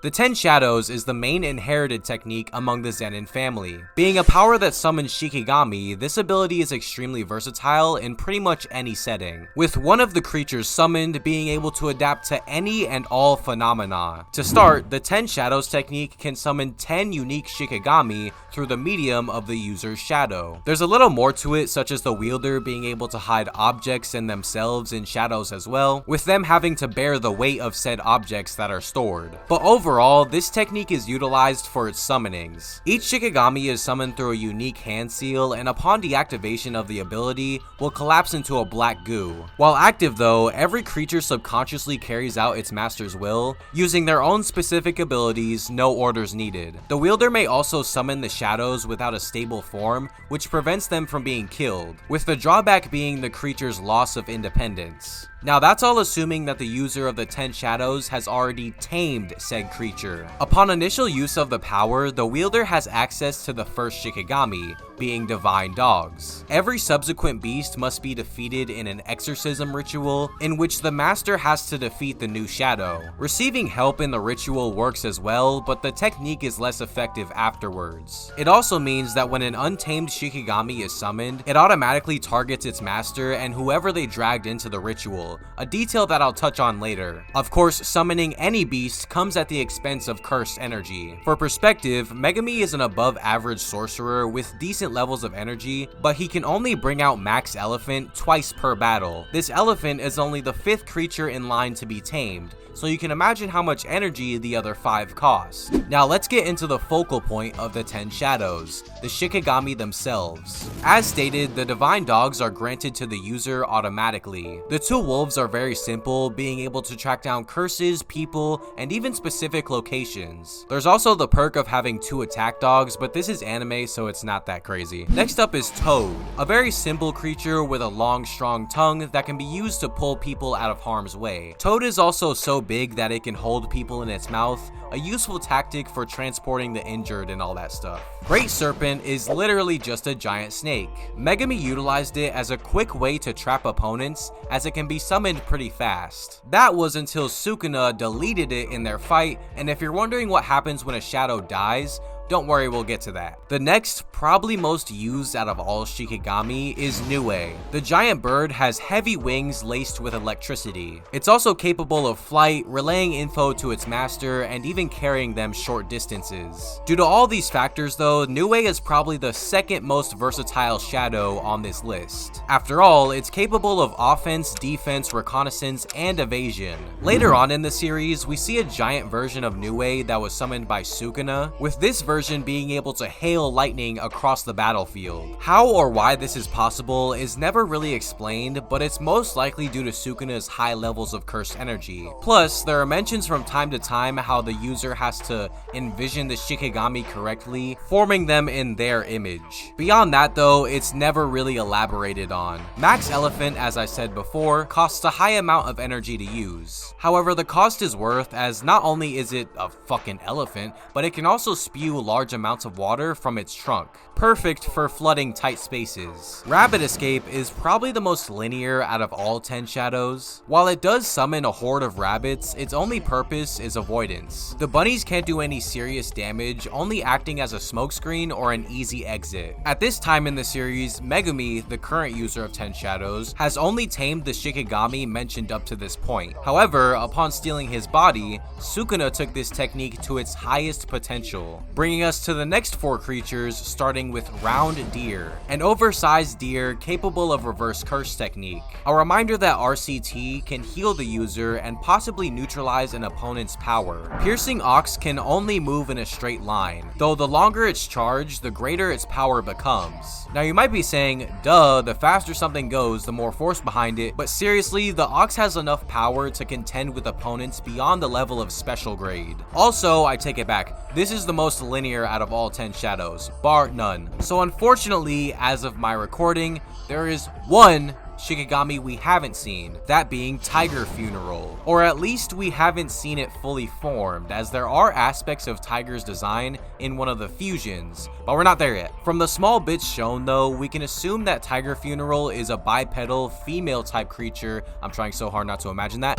The 10 Shadows is the main inherited technique among the Zenin family. Being a power that summons Shikigami, this ability is extremely versatile in pretty much any setting, with one of the creatures summoned being able to adapt to any and all phenomena. To start, the 10 Shadows technique can summon 10 unique Shikigami through the medium of the user's shadow. There's a little more to it, such as the wielder being able to hide objects and themselves in shadows as well, with them having to bear the weight of said objects that are stored. But overall, this technique is utilized for its summonings. Each Shikigami is summoned through a unique hand seal, and upon deactivation of the ability, will collapse into a black goo. While active though, every creature subconsciously carries out its master's will, using their own specific abilities, no orders needed. The wielder may also summon the shadows without a stable form, which prevents them from being killed, with the drawback being the creature's loss of independence. Now that's all assuming that the user of the 10 Shadows has already tamed said creature. Upon initial use of the power, the wielder has access to the first Shikigami, being Divine Dogs. Every subsequent beast must be defeated in an exorcism ritual, in which the master has to defeat the new shadow. Receiving help in the ritual works as well, but the technique is less effective afterwards. It also means that when an untamed Shikigami is summoned, it automatically targets its master and whoever they dragged into the ritual, a detail that I'll touch on later. Of course, summoning any beast comes at the expense of cursed energy. For perspective, Megami is an above average sorcerer with decent levels of energy, but he can only bring out Max Elephant twice per battle. This elephant is only the 5th creature in line to be tamed, so you can imagine how much energy the other 5 cost. Now let's get into the focal point of the 10 Shadows, the Shikigami themselves. As stated, the Divine Dogs are granted to the user automatically. The 2 wolves are very simple, being able to track down curses, people, and even specific locations. There's also the perk of having 2 attack dogs, but this is anime, so it's not that crazy. Next up is Toad, a very simple creature with a long, strong tongue that can be used to pull people out of harm's way. Toad is also so big that it can hold people in its mouth, a useful tactic for transporting the injured and all that stuff. Great Serpent is literally just a giant snake. Megami utilized it as a quick way to trap opponents, as it can be summoned pretty fast. That was until Sukuna deleted it in their fight, and if you're wondering what happens when a shadow dies, don't worry, we'll get to that. The next, probably most used out of all Shikigami, is Nue. The giant bird has heavy wings laced with electricity. It's also capable of flight, relaying info to its master, and even carrying them short distances. Due to all these factors though, Nue is probably the 2nd most versatile shadow on this list. After all, it's capable of offense, defense, reconnaissance, and evasion. Later on in the series, we see a giant version of Nue that was summoned by Sukuna, with this version being able to hail lightning across the battlefield. How or why this is possible is never really explained, but it's most likely due to Sukuna's high levels of cursed energy. Plus, there are mentions from time to time how the user has to envision the Shikigami correctly, forming them in their image. Beyond that though, it's never really elaborated on. Max Elephant, as I said before, costs a high amount of energy to use. However, the cost is worth, as not only is it a fucking elephant, but it can also spew large amounts of water from its trunk, perfect for flooding tight spaces. Rabbit Escape is probably the most linear out of all 10 Shadows. While it does summon a horde of rabbits, its only purpose is avoidance. The bunnies can't do any serious damage, only acting as a smokescreen or an easy exit. At this time in the series, Megami, the current user of 10 Shadows, has only tamed the Shikigami mentioned up to this point. However, upon stealing his body, Sukuna took this technique to its highest potential, bringing us to the next 4 creatures, starting with Round Deer, an oversized deer capable of reverse curse technique. A reminder that RCT can heal the user and possibly neutralize an opponent's power. Piercing Ox can only move in a straight line, though the longer it's charged, the greater its power becomes. Now you might be saying, duh, the faster something goes, the more force behind it, but seriously, the Ox has enough power to contend with opponents beyond the level of special grade. Also, I take it back, this is the most linear out of all 10 Shadows, bar none. So unfortunately, as of my recording, there is one Shikigami we haven't seen, that being Tiger Funeral. Or at least we haven't seen it fully formed, as there are aspects of Tiger's design in one of the fusions, but we're not there yet. From the small bits shown though, we can assume that Tiger Funeral is a bipedal, female type creature. I'm trying so hard not to imagine that.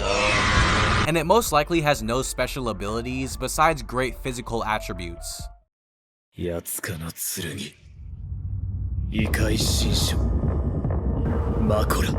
and it most likely has no special abilities besides great physical attributes. やつかの剣異界新書マコラ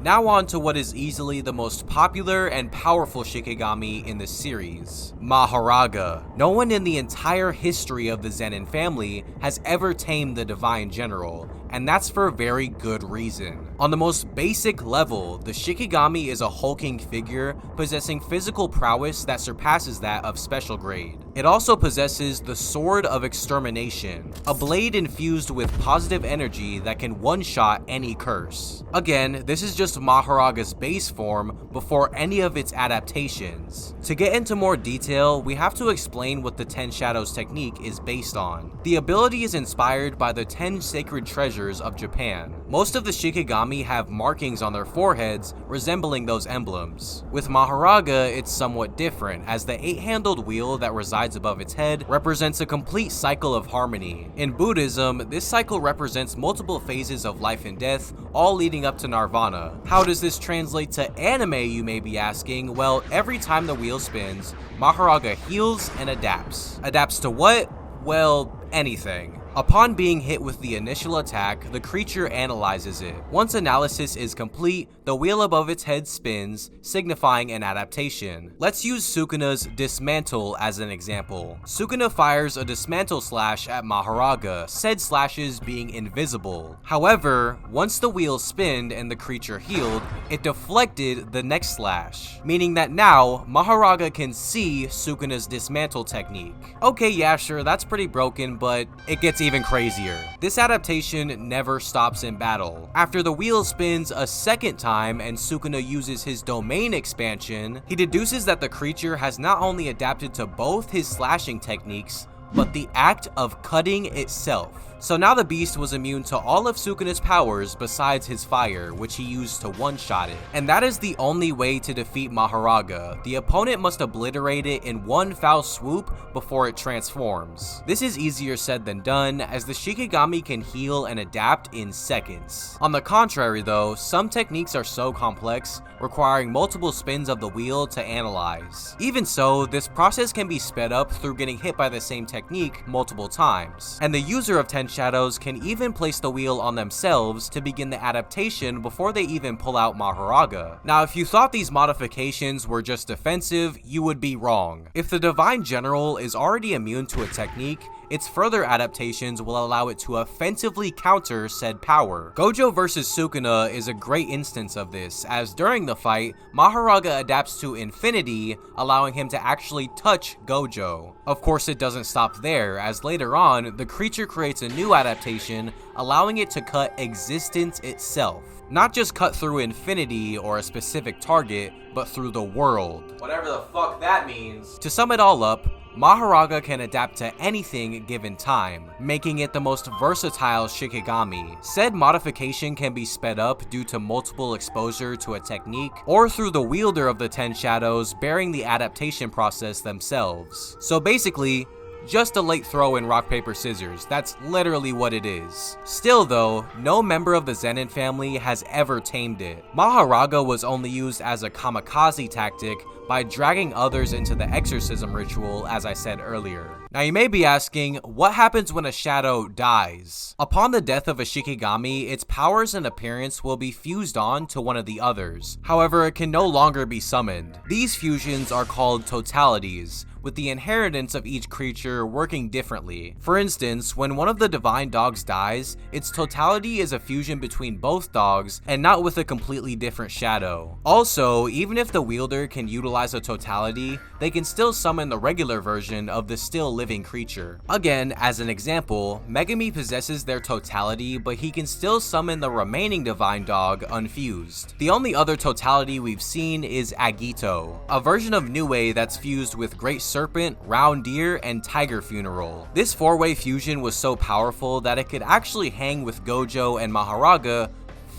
Now on to what is easily the most popular and powerful Shikigami in the series, Mahoraga. No one in the entire history of the Zenin family has ever tamed the Divine General, and that's for a very good reason. On the most basic level, the Shikigami is a hulking figure possessing physical prowess that surpasses that of special grade. It also possesses the Sword of Extermination, a blade infused with positive energy that can one-shot any curse. Again, this is just Mahoraga's base form before any of its adaptations. To get into more detail, we have to explain what the 10 Shadows technique is based on. The ability is inspired by the 10 sacred treasures of Japan. Most of the Shikigami have markings on their foreheads resembling those emblems. With Mahoraga, it's somewhat different, as the 8-handled wheel that resides above its head represents a complete cycle of harmony. In Buddhism, this cycle represents multiple phases of life and death, all leading up to nirvana. How does this translate to anime, you may be asking? Well, every time the wheel spins, Mahoraga heals and adapts. Adapts to what? Well, anything. Upon being hit with the initial attack, the creature analyzes it. Once analysis is complete, the wheel above its head spins, signifying an adaptation. Let's use Sukuna's Dismantle as an example. Sukuna fires a dismantle slash at Mahoraga, said slashes being invisible. However, once the wheel spinned and the creature healed, it deflected the next slash, meaning that now Mahoraga can see Sukuna's Dismantle technique. Okay, yeah, sure, that's pretty broken, but it gets even crazier. This adaptation never stops in battle. After the wheel spins a second time and Sukuna uses his domain expansion, he deduces that the creature has not only adapted to both his slashing techniques, but the act of cutting itself. So now the beast was immune to all of Sukuna's powers besides his fire, which he used to one-shot it. And that is the only way to defeat Mahoraga. The opponent must obliterate it in one foul swoop before it transforms. This is easier said than done, as the Shikigami can heal and adapt in seconds. On the contrary though, some techniques are so complex, requiring multiple spins of the wheel to analyze. Even so, this process can be sped up through getting hit by the same technique multiple times. And the user of 10 Shadows can even place the wheel on themselves to begin the adaptation before they even pull out Mahoraga. Now, if you thought these modifications were just defensive, you would be wrong. If the Divine General is already immune to a technique, its further adaptations will allow it to offensively counter said power. Gojo vs Sukuna is a great instance of this, as during the fight, Mahoraga adapts to Infinity, allowing him to actually touch Gojo. Of course, it doesn't stop there, as later on, the creature creates a new adaptation, allowing it to cut existence itself. Not just cut through infinity or a specific target, but through the world. Whatever the fuck that means. To sum it all up, Mahoraga can adapt to anything given time, making it the most versatile Shikigami. Said modification can be sped up due to multiple exposure to a technique, or through the wielder of the 10 Shadows bearing the adaptation process themselves. So basically, just a late throw in rock, paper, scissors. That's literally what it is. Still though, no member of the Zenin family has ever tamed it. Mahoraga was only used as a kamikaze tactic by dragging others into the exorcism ritual, as I said earlier. Now you may be asking, what happens when a shadow dies? Upon the death of a Shikigami, its powers and appearance will be fused on to one of the others. However, it can no longer be summoned. These fusions are called totalities, with the inheritance of each creature working differently. For instance, when one of the divine dogs dies, its totality is a fusion between both dogs and not with a completely different shadow. Also, even if the wielder can utilize a totality, they can still summon the regular version of the still living creature. Again, as an example, Megami possesses their totality, but he can still summon the remaining divine dog unfused. The only other totality we've seen is Agito, a version of Nue that's fused with Great Serpent, Round Deer, and Tiger Funeral. This 4-way fusion was so powerful that it could actually hang with Gojo and Mahoraga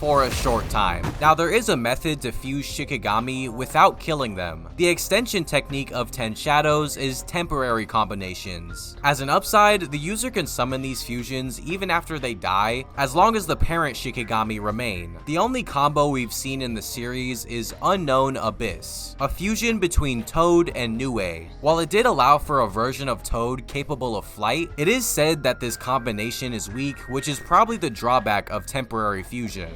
for a short time. Now there is a method to fuse Shikigami without killing them. The extension technique of 10 shadows is temporary combinations. As an upside, the user can summon these fusions even after they die, as long as the parent Shikigami remain. The only combo we've seen in the series is Unknown Abyss, a fusion between Toad and Nue. While it did allow for a version of Toad capable of flight, it is said that this combination is weak, which is probably the drawback of temporary fusion.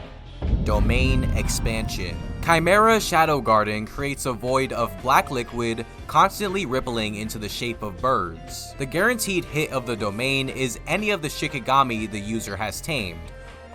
Domain Expansion. Chimera Shadow Garden creates a void of black liquid constantly rippling into the shape of birds. The guaranteed hit of the domain is any of the Shikigami the user has tamed.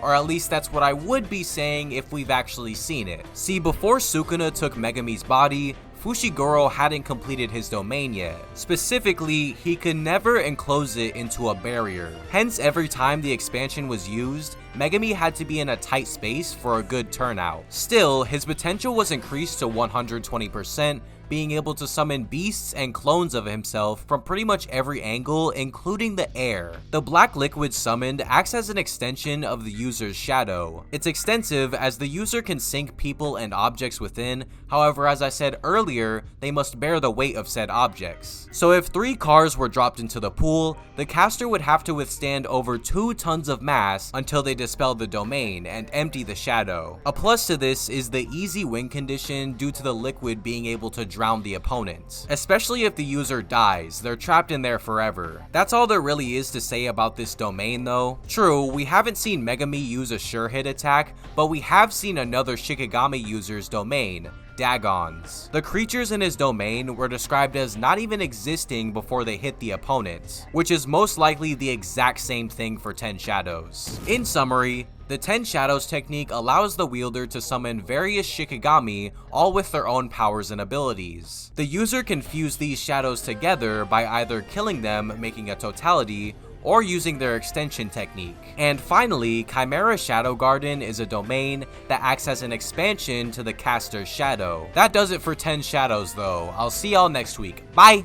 Or at least that's what I would be saying if we've actually seen it. See, before Sukuna took Megami's body, Fushiguro hadn't completed his domain yet. Specifically, he could never enclose it into a barrier. Hence, every time the expansion was used, Megami had to be in a tight space for a good turnout. Still, his potential was increased to 120%, being able to summon beasts and clones of himself from pretty much every angle, including the air. The black liquid summoned acts as an extension of the user's shadow. It's extensive as the user can sink people and objects within, however, as I said earlier, they must bear the weight of said objects. So if 3 cars were dropped into the pool, the caster would have to withstand over 2 tons of mass until they dispel the domain and empty the shadow. A plus to this is the easy win condition due to the liquid being able to drown the opponent. Especially if the user dies, they're trapped in there forever. That's all there really is to say about this domain though. True, we haven't seen Megami use a sure hit attack, but we have seen another Shikigami user's domain, Dagons. The creatures in his domain were described as not even existing before they hit the opponent, which is most likely the exact same thing for 10 shadows. In summary, the 10 shadows technique allows the wielder to summon various Shikigami, all with their own powers and abilities. The user can fuse these shadows together by either killing them, making a totality, or using their extension technique. And finally, Chimera Shadow Garden is a domain that acts as an expansion to the caster's shadow. That does it for 10 shadows though. I'll see y'all next week. Bye!